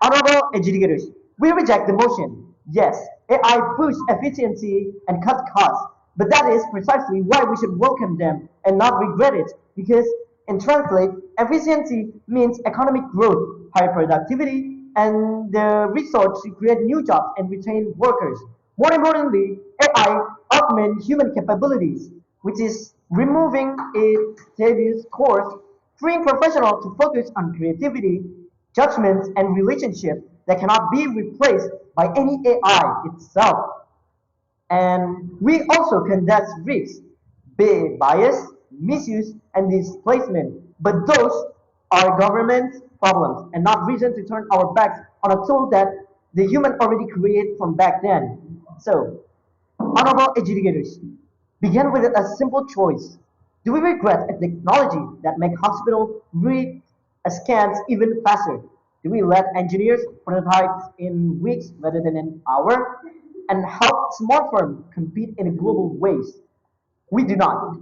Honorable educators, we reject the motion. Yes, AI boosts efficiency and cuts costs, but that is precisely why we should welcome them and not regret it, because in translate, efficiency means economic growth, higher productivity, and the resource to create new jobs and retain workers. More importantly, AI augment human capabilities, which is removing its tedious course, freeing professionals to focus on creativity, judgments, and relationships that cannot be replaced by any AI itself. And we also conduct risks, bias, misuse, and displacement. But those are government problems and not reason to turn our backs on a tool that the human already created from back then. So, honorable educators, begin with a simple choice. Do we regret a technology that make hospital read scans even faster? Do we let engineers prototype in weeks rather than an hour? And help small firms compete in global ways? We do not.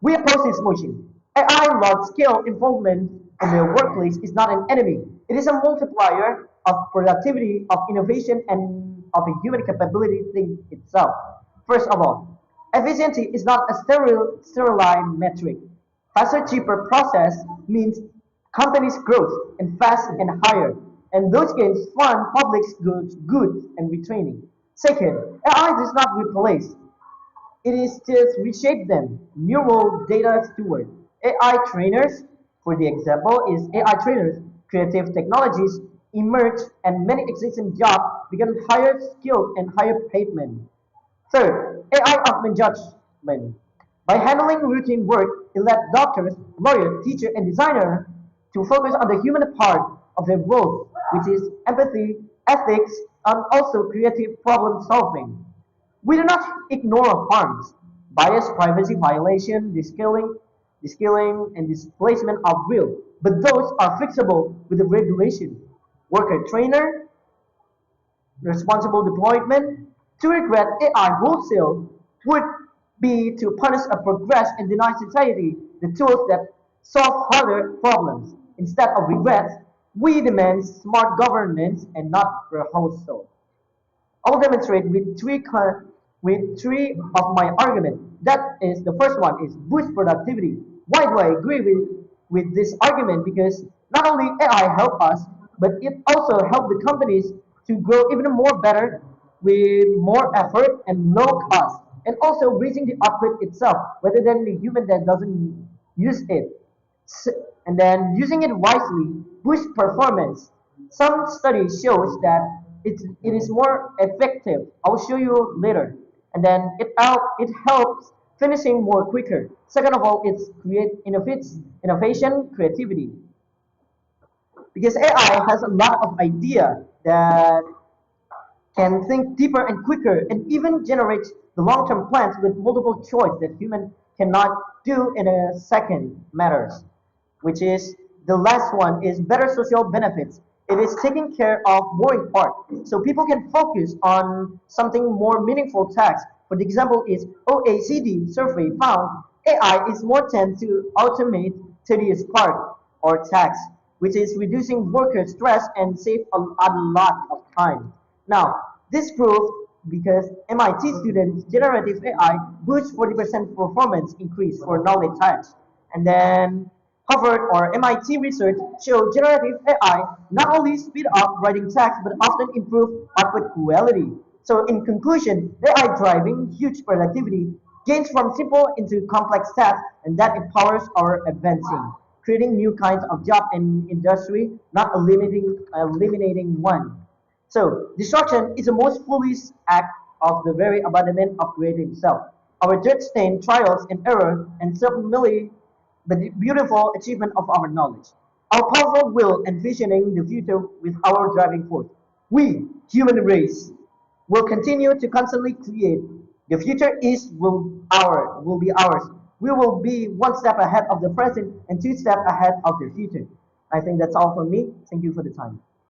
We oppose this motion. AI large-scale involvement in the workplace is not an enemy. It is a multiplier of productivity, of innovation, and of a human capability thing itself. First of all, efficiency is not a sterile metric. Faster, cheaper process means companies' growth and fast and higher, and those gains fund public goods and retraining. Second, AI does not replace, it is just reshape them. Neural data steward. AI trainers, for the example, is AI trainers, creative technologies emerge and many existing jobs become higher skilled and higher payment. Third, AI augment judgment. By handling routine work, it lets doctors, lawyers, teachers, and designers to focus on the human part of their role, which is empathy, ethics, and also creative problem solving. We do not ignore harms. Bias, privacy violation, de-skilling, and displacement are real, but those are fixable with the regulation. Worker trainer, responsible deployment. To regret AI wholesale would be to punish a progress and deny society the tools that solve harder problems. Instead of regrets, we demand smart governance and not rehearsal. I'll demonstrate with three of my arguments. That is the first one is boost productivity. Why do I agree with this argument? Because not only AI help us, but it also help the companies to grow even more better with more effort and low cost, and also raising the output itself rather than the human that doesn't use it. And then using it wisely boosts performance. Some studies shows that it is more effective. I'll show you later. And then it helps finishing more quicker. Second of all, it's create innovation, creativity. Because AI has a lot of idea that can think deeper and quicker and even generate the long-term plans with multiple choice that human cannot do in a second matters, which is the last one is better social benefits. It is taking care of boring part so people can focus on something more meaningful tasks. For the example is OECD survey found AI is more tend to automate tedious part or tasks, which is reducing worker stress and save a lot of time. Now, this proved because MIT students generative AI boosts 40% performance increase for knowledge tasks. And then Harvard or MIT research show generative AI not only speed up writing text but often improve output quality. So in conclusion, AI driving huge productivity gains from simple into complex tasks and that empowers our advancing, creating new kinds of job and industry, not eliminating one. So destruction is the most foolish act of the very abandonment of creating itself. Our dirt stained trials and error and sublimely the beautiful achievement of our knowledge. Our powerful will envisioning the future with our driving force. We, human race, will continue to constantly create. The future will be ours. We will be one step ahead of the present and two steps ahead of the future. I think that's all from me. Thank you for the time.